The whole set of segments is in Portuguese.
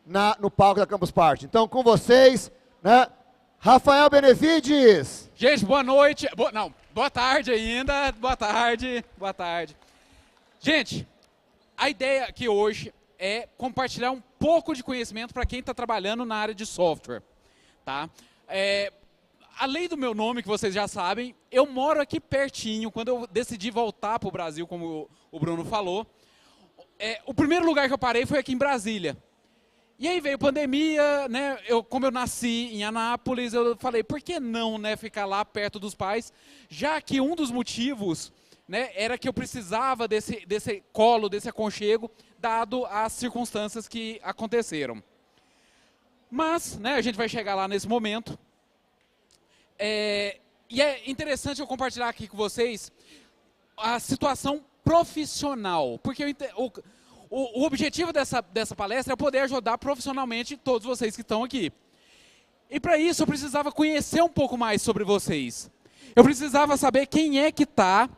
no palco da Campus Party. Então, com vocês, né, Rafael Benevides. Gente, boa noite. Boa tarde ainda. Boa tarde. Gente, a ideia aqui hoje é compartilhar um pouco de conhecimento para quem está trabalhando na área de software. Tá? Além do meu nome, que vocês já sabem, eu moro aqui pertinho. Quando eu decidi voltar para o Brasil, como o Bruno falou, o primeiro lugar que eu parei foi aqui em Brasília. E aí veio pandemia, né? Como eu nasci em Anápolis, eu falei, por que não, né, ficar lá perto dos pais? Já que um dos motivos, né, era que eu precisava desse colo, desse aconchego, dado as circunstâncias que aconteceram. Mas, né, a gente vai chegar lá nesse momento. E é interessante eu compartilhar aqui com vocês a situação profissional, porque o objetivo dessa palestra é poder ajudar profissionalmente todos vocês que estão aqui. E para isso eu precisava conhecer um pouco mais sobre vocês. Eu precisava saber quem é que está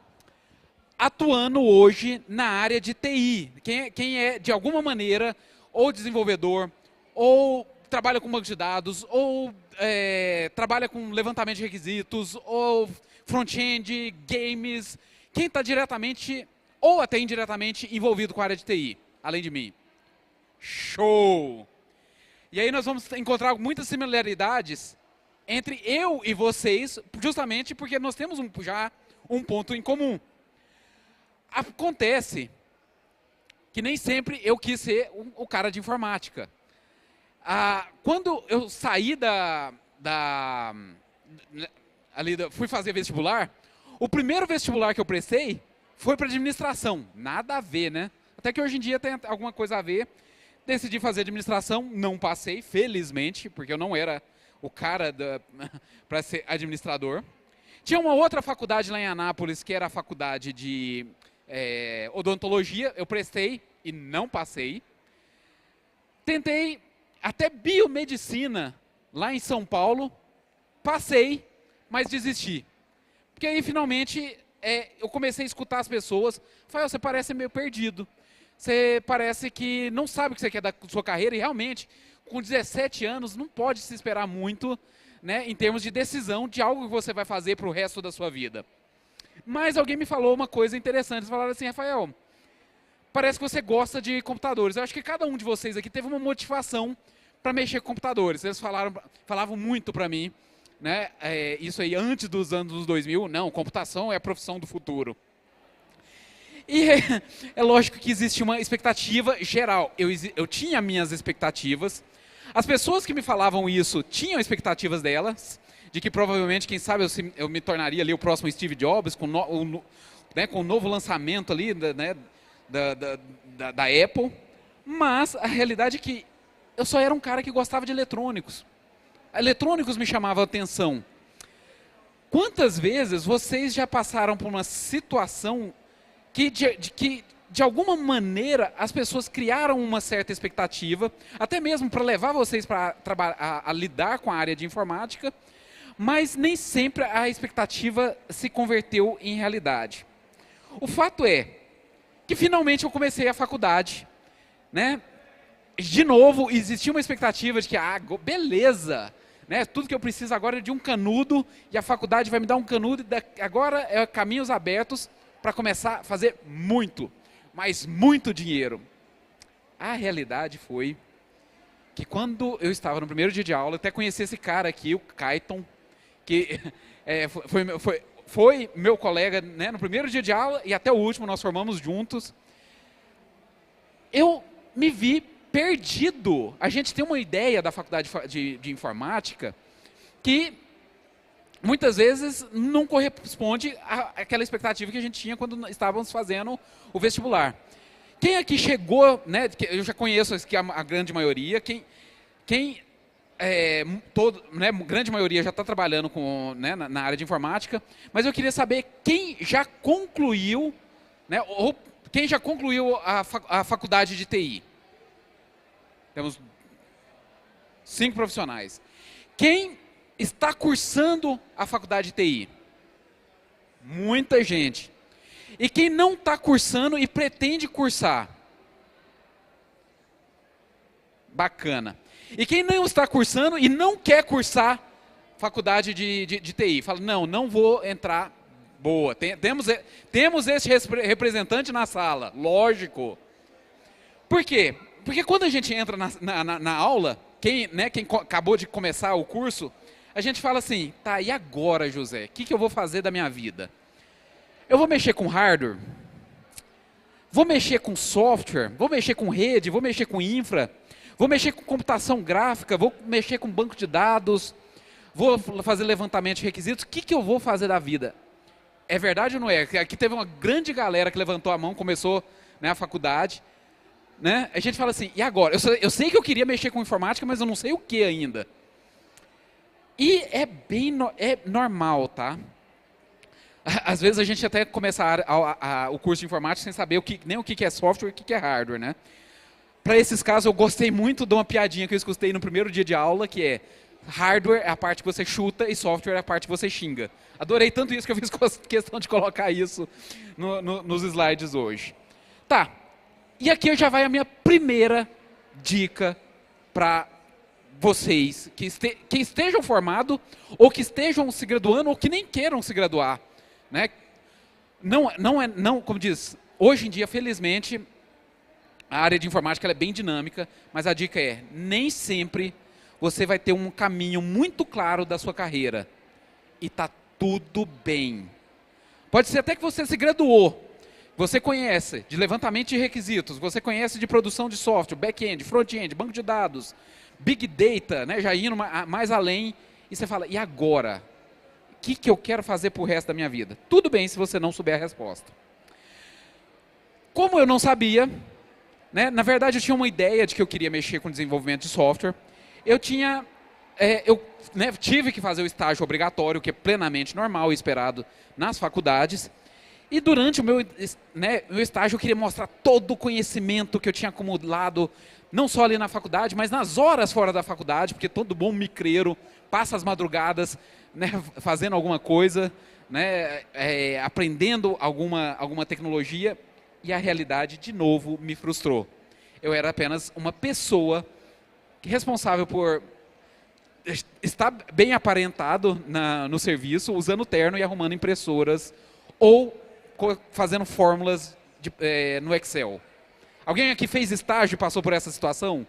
atuando hoje na área de TI. Quem é, de alguma maneira, ou desenvolvedor, ou trabalha com banco de dados, ou trabalha com levantamento de requisitos, ou front-end, games. Quem está diretamente ou até indiretamente envolvido com a área de TI, além de mim. Show! E aí nós vamos encontrar muitas similaridades entre eu e vocês, justamente porque nós temos já um ponto em comum. Acontece que nem sempre eu quis ser o cara de informática. Quando eu saí fui fazer vestibular, o primeiro vestibular que eu prestei foi para administração. Nada a ver, né? Até que hoje em dia tem alguma coisa a ver. Decidi fazer administração, não passei, felizmente, porque eu não era o cara para ser administrador. Tinha uma outra faculdade lá em Anápolis, que era a faculdade de odontologia. Eu prestei e não passei. Tentei até biomedicina lá em São Paulo. Passei, mas desisti. Porque aí, finalmente, eu comecei a escutar as pessoas. Falei, você parece meio perdido. Você parece que não sabe o que você quer da sua carreira. E, realmente, com 17 anos, não pode se esperar muito, né, em termos de decisão de algo que você vai fazer para o resto da sua vida. Mas alguém me falou uma coisa interessante. Eles falaram assim, Rafael, parece que você gosta de computadores. Eu acho que cada um de vocês aqui teve uma motivação para mexer com computadores. Eles falavam muito para mim, né, isso aí antes dos anos 2000, não, computação é a profissão do futuro. E é lógico que existe uma expectativa geral. Eu tinha minhas expectativas. As pessoas que me falavam isso tinham expectativas delas, de que provavelmente, quem sabe, eu me tornaria ali o próximo Steve Jobs, com o novo lançamento ali, né, da Apple. Mas a realidade é que eu só era um cara que gostava de eletrônicos. Eletrônicos me chamavam a atenção. Quantas vezes vocês já passaram por uma situação que de alguma maneira as pessoas criaram uma certa expectativa, até mesmo para levar vocês a lidar com a área de informática, mas nem sempre a expectativa se converteu em realidade. O fato é que finalmente eu comecei a faculdade, né? De novo, existia uma expectativa de que, beleza, né? Tudo que eu preciso agora é de um canudo, e a faculdade vai me dar um canudo, e agora é caminhos abertos para começar a fazer muito, mas muito dinheiro. A realidade foi que quando eu estava no primeiro dia de aula, eu até conheci esse cara aqui, o Kaiton, que foi meu colega, né, no primeiro dia de aula e até o último, nós formamos juntos. Eu me vi perdido. A gente tem uma ideia da faculdade de informática que muitas vezes não corresponde àquela expectativa que a gente tinha quando estávamos fazendo o vestibular. Quem aqui chegou, né, eu já conheço aqui a grande maioria, né, grande maioria já está trabalhando né, na área de informática, mas eu queria saber quem já concluiu, né, ou quem já concluiu a faculdade de TI. Temos 5 profissionais. Quem está cursando a faculdade de TI? Muita gente. E quem não está cursando e pretende cursar? Bacana. E quem não está cursando e não quer cursar faculdade de TI? Fala, não vou entrar. Boa, temos esse representante na sala, lógico. Por quê? Porque quando a gente entra na aula, quem acabou de começar o curso, a gente fala assim, tá, e agora, José? O que eu vou fazer da minha vida? Eu vou mexer com hardware? Vou mexer com software? Vou mexer com rede? Vou mexer com infra? Vou mexer com computação gráfica? Vou mexer com banco de dados? Vou fazer levantamento de requisitos? O que eu vou fazer da vida? É verdade ou não é? Aqui teve uma grande galera que levantou a mão, começou, né, a faculdade. Né? A gente fala assim, e agora? Eu sei que eu queria mexer com informática, mas eu não sei o que ainda. E é bem normal, tá? Às vezes a gente até começa o curso de informática sem saber nem o que é software e o que é hardware, né? Para esses casos, eu gostei muito de uma piadinha que eu escutei no primeiro dia de aula, que é hardware é a parte que você chuta e software é a parte que você xinga. Adorei tanto isso que eu fiz questão de colocar isso nos slides hoje. Tá. E aqui já vai a minha primeira dica para vocês que estejam formados, ou que estejam se graduando, ou que nem queiram se graduar. Né? Não, como diz, hoje em dia, felizmente, a área de informática ela é bem dinâmica, mas a dica é, nem sempre você vai ter um caminho muito claro da sua carreira. E está tudo bem. Pode ser até que você se graduou, você conhece de levantamento de requisitos, você conhece de produção de software, back-end, front-end, banco de dados, big data, né, já indo mais além, e você fala, e agora? O que eu quero fazer para o resto da minha vida? Tudo bem se você não souber a resposta. Como eu não sabia, né, na verdade eu tinha uma ideia de que eu queria mexer com desenvolvimento de software, eu tive que fazer o estágio obrigatório, que é plenamente normal e esperado nas faculdades. E durante o meu estágio eu queria mostrar todo o conhecimento que eu tinha acumulado, não só ali na faculdade, mas nas horas fora da faculdade, porque todo bom micreiro passa as madrugadas, né, fazendo alguma coisa, né, aprendendo alguma tecnologia, e a realidade, de novo, me frustrou. Eu era apenas uma pessoa responsável por estar bem aparentado no serviço, usando terno e arrumando impressoras, ou fazendo fórmulas no Excel. Alguém aqui fez estágio e passou por essa situação?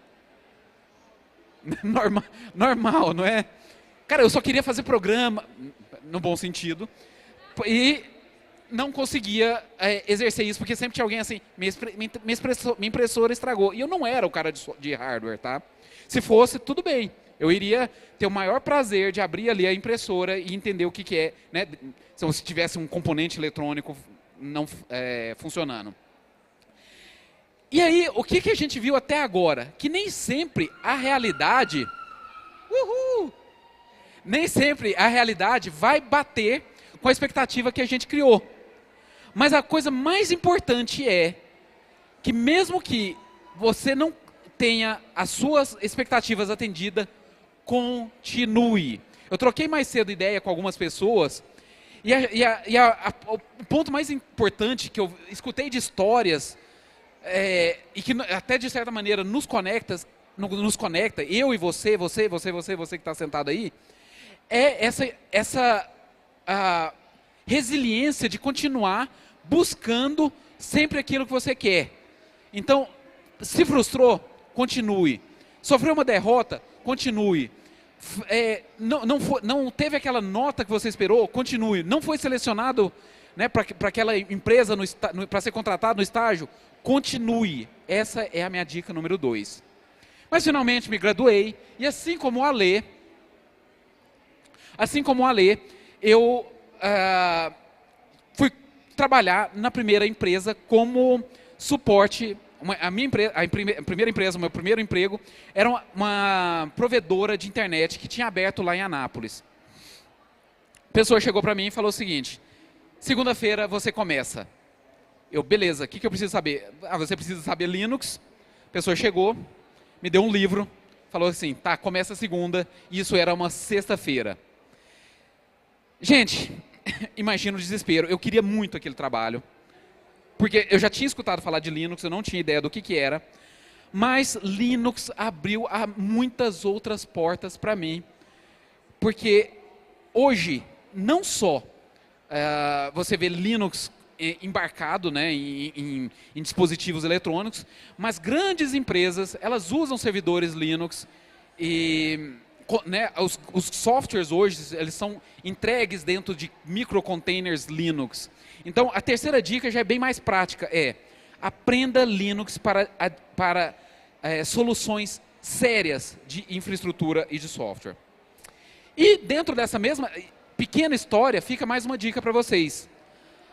Normal, não é? Cara, eu só queria fazer programa, no bom sentido, e não conseguia exercer isso, porque sempre tinha alguém assim, minha impressora estragou. E eu não era o cara de hardware, tá? Se fosse, tudo bem. Eu iria ter o maior prazer de abrir ali a impressora e entender o que é, né? Se tivesse um componente eletrônico não funcionando. E aí, o que a gente viu até agora? Que nem sempre a realidade... Nem sempre a realidade vai bater com a expectativa que a gente criou. Mas a coisa mais importante é que mesmo que você não tenha as suas expectativas atendidas, continue. Eu troquei mais cedo ideia com algumas pessoas e o ponto mais importante que eu escutei de histórias e que até de certa maneira nos conecta, eu e você que está sentado aí, é essa resiliência de continuar buscando sempre aquilo que você quer. Então, se frustrou, continue. Sofreu uma derrota, continue. Não teve aquela nota que você esperou, continue. Não foi selecionado, né, para aquela empresa para ser contratado no estágio, continue. Essa é a minha dica número 2. Mas finalmente me graduei, e assim como o Alê, eu fui trabalhar na primeira empresa como suporte. Primeira empresa, o meu primeiro emprego, era uma provedora de internet que tinha aberto lá em Anápolis. A pessoa chegou para mim e falou o seguinte: segunda-feira você começa. Eu, beleza, o que eu preciso saber? Você precisa saber Linux. A pessoa chegou, me deu um livro, falou assim, tá, começa a segunda, e isso era uma sexta-feira. Gente, imagina o desespero, eu queria muito aquele trabalho, porque eu já tinha escutado falar de Linux, eu não tinha ideia do que era, Mas Linux abriu muitas outras portas para mim. Porque hoje, não só você vê Linux embarcado, né, em dispositivos eletrônicos, mas grandes empresas, elas usam servidores Linux e, né, os softwares hoje, eles são entregues dentro de microcontainers Linux. Então, a terceira dica já é bem mais prática, aprenda Linux para soluções sérias de infraestrutura e de software. E dentro dessa mesma pequena história, fica mais uma dica para vocês.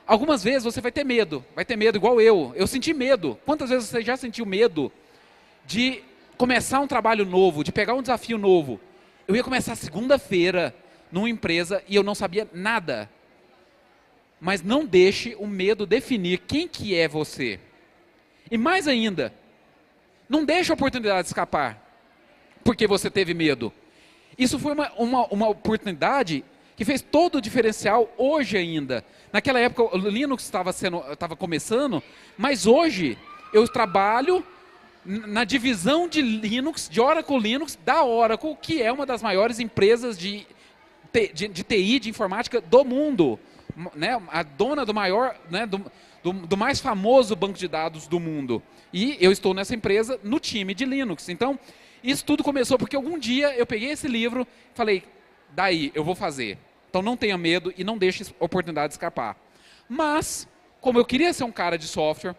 Algumas vezes você vai ter medo igual eu. Eu senti medo. Quantas vezes você já sentiu medo de começar um trabalho novo, de pegar um desafio novo? Eu ia começar segunda-feira numa empresa e eu não sabia nada. Mas não deixe o medo definir quem que é você. E mais ainda, não deixe a oportunidade escapar, porque você teve medo. Isso foi uma oportunidade que fez todo o diferencial hoje ainda. Naquela época o Linux estava começando, mas hoje eu trabalho na divisão de Linux, de Oracle Linux, da Oracle, que é uma das maiores empresas de TI, de informática do mundo. Né? A dona do maior, né, do mais famoso banco de dados do mundo. E eu estou nessa empresa no time de Linux. Então, isso tudo começou porque algum dia eu peguei esse livro e falei, daí, eu vou fazer. Então não tenha medo e não deixe a oportunidade escapar. Mas, como eu queria ser um cara de software,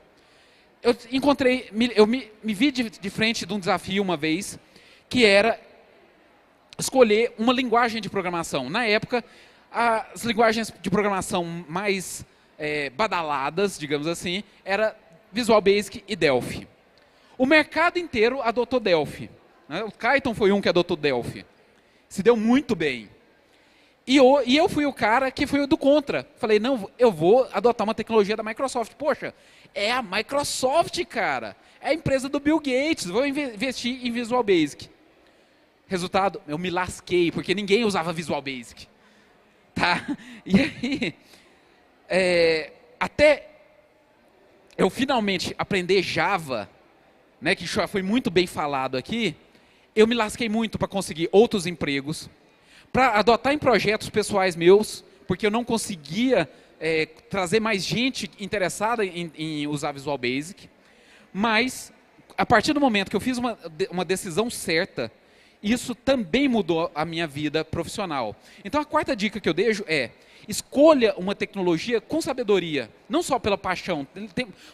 eu me vi de frente de um desafio uma vez, que era escolher uma linguagem de programação. Na época, as linguagens de programação mais badaladas, digamos assim, era Visual Basic e Delphi. O mercado inteiro adotou Delphi. Né? O Kython foi um que adotou Delphi. Se deu muito bem. E eu fui o cara que foi o do contra. Falei, não, eu vou adotar uma tecnologia da Microsoft. Poxa, é a Microsoft, cara. É a empresa do Bill Gates. Vou investir em Visual Basic. Resultado, eu me lasquei, porque ninguém usava Visual Basic. Tá? E aí, até eu finalmente aprender Java, né, que já foi muito bem falado aqui, eu me lasquei muito para conseguir outros empregos, para adotar em projetos pessoais meus, porque eu não conseguia trazer mais gente interessada em usar Visual Basic. Mas, a partir do momento que eu fiz uma decisão certa, isso também mudou a minha vida profissional. Então, a quarta dica que eu deixo é, escolha uma tecnologia com sabedoria, não só pela paixão.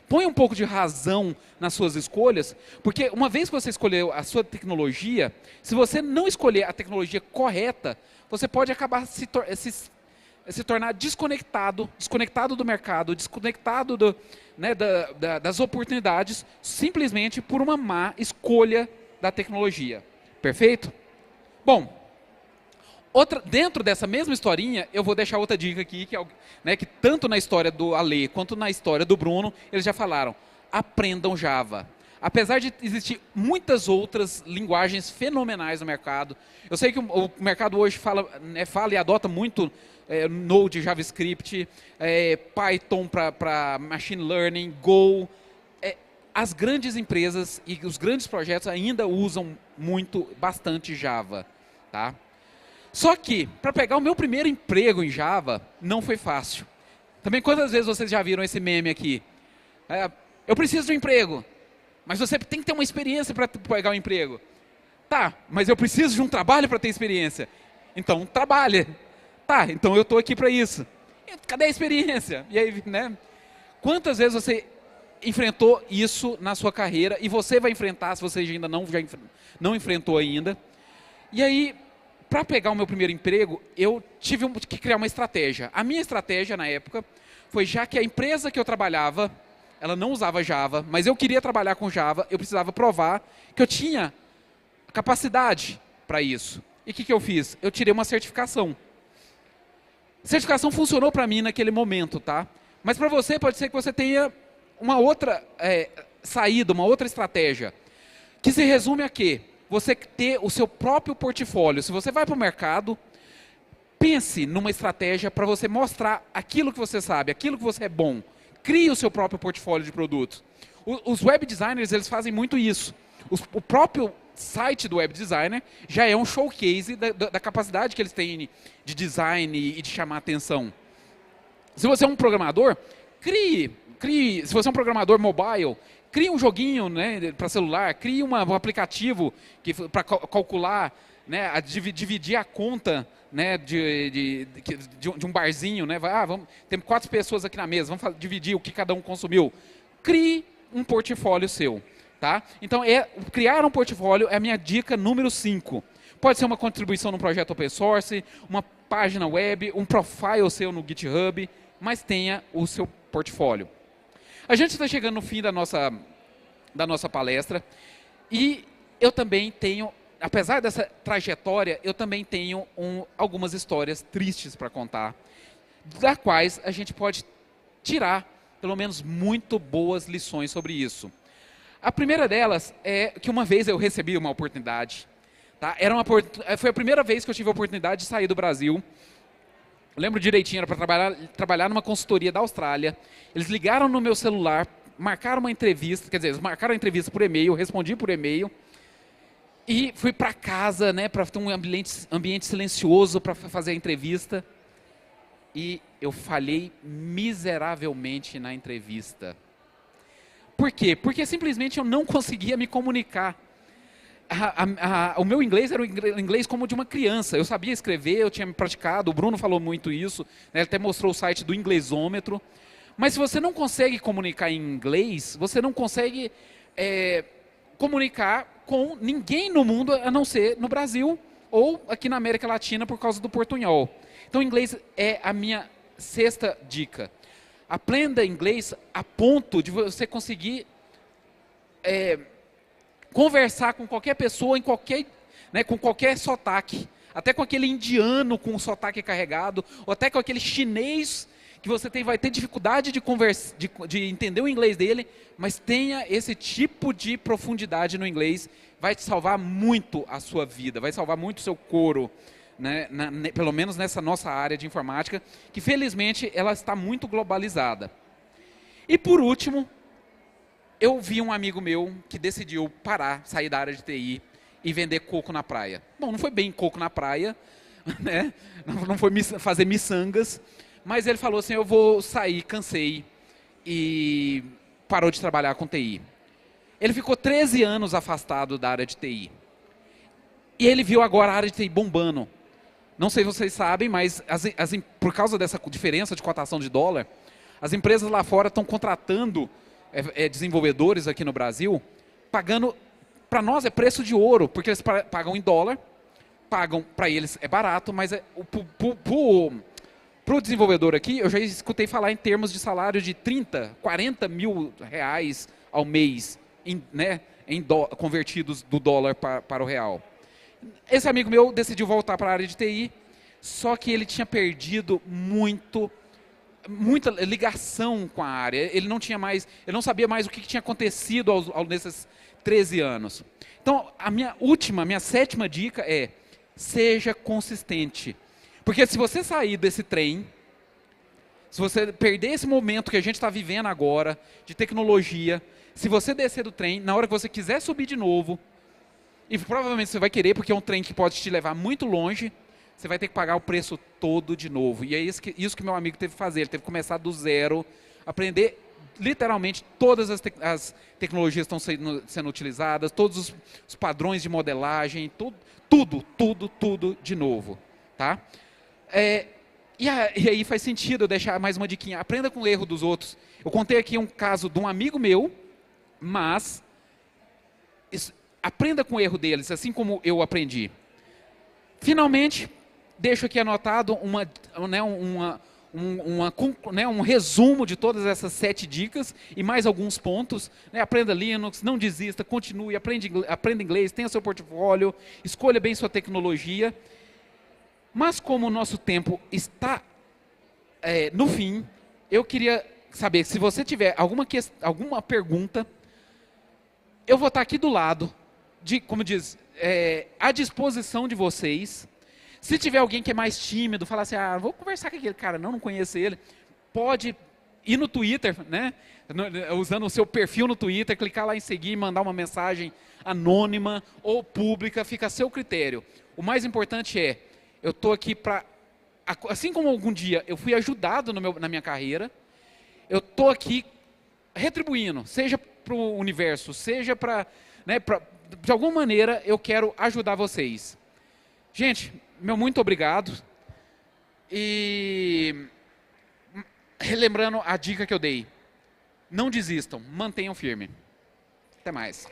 Põe um pouco de razão nas suas escolhas, porque uma vez que você escolheu a sua tecnologia, se você não escolher a tecnologia correta, você pode acabar se tornar desconectado do mercado, desconectado das oportunidades, simplesmente por uma má escolha da tecnologia. Perfeito? Bom, dentro dessa mesma historinha, eu vou deixar outra dica aqui, que tanto na história do Ale quanto na história do Bruno, eles já falaram, aprendam Java. Apesar de existir muitas outras linguagens fenomenais no mercado, eu sei que o mercado hoje fala e adota muito Node, JavaScript, Python para Machine Learning, Go. As grandes empresas e os grandes projetos ainda usam bastante Java. Tá? Só que, para pegar o meu primeiro emprego em Java, não foi fácil. Também, quantas vezes vocês já viram esse meme aqui? Eu preciso de um emprego, mas você tem que ter uma experiência para pegar um emprego. Tá, mas eu preciso de um trabalho para ter experiência. Então, trabalhe. Tá, então eu estou aqui para isso. Cadê a experiência? E aí, né? Quantas vezes você enfrentou isso na sua carreira e você vai enfrentar, se você ainda não enfrentou ainda. E aí, para pegar o meu primeiro emprego, eu tive que criar uma estratégia. A minha estratégia na época foi, já que a empresa que eu trabalhava, ela não usava Java, mas eu queria trabalhar com Java, eu precisava provar que eu tinha capacidade para isso. E o que eu fiz? Eu tirei uma certificação. A certificação funcionou para mim naquele momento, tá? Mas para você, pode ser que você tenha uma outra saída, uma outra estratégia, que se resume a quê? Você ter o seu próprio portfólio. Se você vai para o mercado, pense numa estratégia para você mostrar aquilo que você sabe, aquilo que você é bom. Crie o seu próprio portfólio de produtos. Os web designers, eles fazem muito isso. O próprio site do web designer já é um showcase da capacidade que eles têm de design e de chamar atenção. Se você é um programador, crie. Se você é um programador mobile, crie um joguinho, né, para celular, crie um aplicativo para calcular, né, dividir a conta, né, de um barzinho, né, tem 4 pessoas aqui na mesa, vamos dividir o que cada um consumiu. Crie um portfólio seu. Tá? Então, criar um portfólio é a minha dica número 5. Pode ser uma contribuição num projeto open source, uma página web, um profile seu no GitHub, mas tenha o seu portfólio. A gente está chegando no fim da nossa palestra e eu também tenho, apesar dessa trajetória, eu também tenho algumas histórias tristes para contar, das quais a gente pode tirar, pelo menos, muito boas lições sobre isso. A primeira delas é que uma vez eu recebi uma oportunidade. Tá? Foi a primeira vez que eu tive a oportunidade de sair do Brasil. Eu lembro direitinho, era para trabalhar numa consultoria da Austrália. Eles ligaram no meu celular, marcaram uma entrevista, quer dizer, eles marcaram a entrevista por e-mail, eu respondi por e-mail. E fui para casa, né, para ter um ambiente silencioso para fazer a entrevista. E eu falhei miseravelmente na entrevista. Por quê? Porque simplesmente eu não conseguia me comunicar. O meu inglês era o inglês como de uma criança. Eu sabia escrever, eu tinha me praticado, o Bruno falou muito isso, né, ele até mostrou o site do Inglesômetro. Mas se você não consegue comunicar em inglês, você não consegue comunicar com ninguém no mundo, a não ser no Brasil ou aqui na América Latina por causa do portunhol. Então, o inglês é a minha 6ª dica. Aprenda inglês a ponto de você conseguir conversar com qualquer pessoa, com qualquer sotaque. Até com aquele indiano com o sotaque carregado, ou até com aquele chinês que você vai ter dificuldade de entender o inglês dele, mas tenha esse tipo de profundidade no inglês, vai te salvar muito a sua vida, vai salvar muito o seu couro. Né, pelo menos nessa nossa área de informática, que felizmente ela está muito globalizada. E por último, eu vi um amigo meu que decidiu parar, sair da área de TI e vender coco na praia. Bom, não foi bem coco na praia, né? Não foi fazer miçangas, mas ele falou assim, eu vou sair, cansei, e parou de trabalhar com TI. Ele ficou 13 anos afastado da área de TI. E ele viu agora a área de TI bombando. Não sei se vocês sabem, mas por causa dessa diferença de cotação de dólar, as empresas lá fora estão contratando desenvolvedores aqui no Brasil, pagando, para nós é preço de ouro, porque eles pagam em dólar, pagam, para eles é barato, mas para o desenvolvedor aqui, eu já escutei falar em termos de salário de 30, 40 mil reais ao mês, convertidos do dólar para o real. Esse amigo meu decidiu voltar para a área de TI, só que ele tinha perdido muita ligação com a área. Ele não sabia mais o que tinha acontecido nesses 13 anos. Então, a minha 7ª dica é: seja consistente. Porque se você sair desse trem, se você perder esse momento que a gente está vivendo agora, de tecnologia, se você descer do trem, na hora que você quiser subir de novo, e provavelmente você vai querer, porque é um trem que pode te levar muito longe, você vai ter que pagar o preço todo de novo. E é isso que meu amigo teve que fazer. Ele teve que começar do zero, aprender literalmente todas as tecnologias estão sendo utilizadas, todos os padrões de modelagem, tudo de novo. Tá? E aí faz sentido eu deixar mais uma diquinha. Aprenda com o erro dos outros. Eu contei aqui um caso de um amigo meu, mas aprenda com o erro deles, assim como eu aprendi. Finalmente, deixo aqui anotado um resumo de todas essas 7 dicas e mais alguns pontos. Aprenda Linux, não desista, continue, aprenda inglês, tenha seu portfólio, escolha bem sua tecnologia. Mas como o nosso tempo está no fim, eu queria saber, se você tiver alguma pergunta, eu vou estar aqui do lado, como diz, à disposição de vocês. Se tiver alguém que é mais tímido, falar assim, vou conversar com aquele cara, não conheço ele, pode ir no Twitter, né? Usando o seu perfil no Twitter, clicar lá em seguir, mandar uma mensagem anônima ou pública, fica a seu critério. O mais importante é, eu estou aqui para, assim como algum dia eu fui ajudado na minha carreira, eu estou aqui retribuindo, seja para o universo, seja para, né, de alguma maneira eu quero ajudar vocês. Gente, meu muito obrigado. E relembrando a dica que eu dei, não desistam, mantenham firme. Até mais.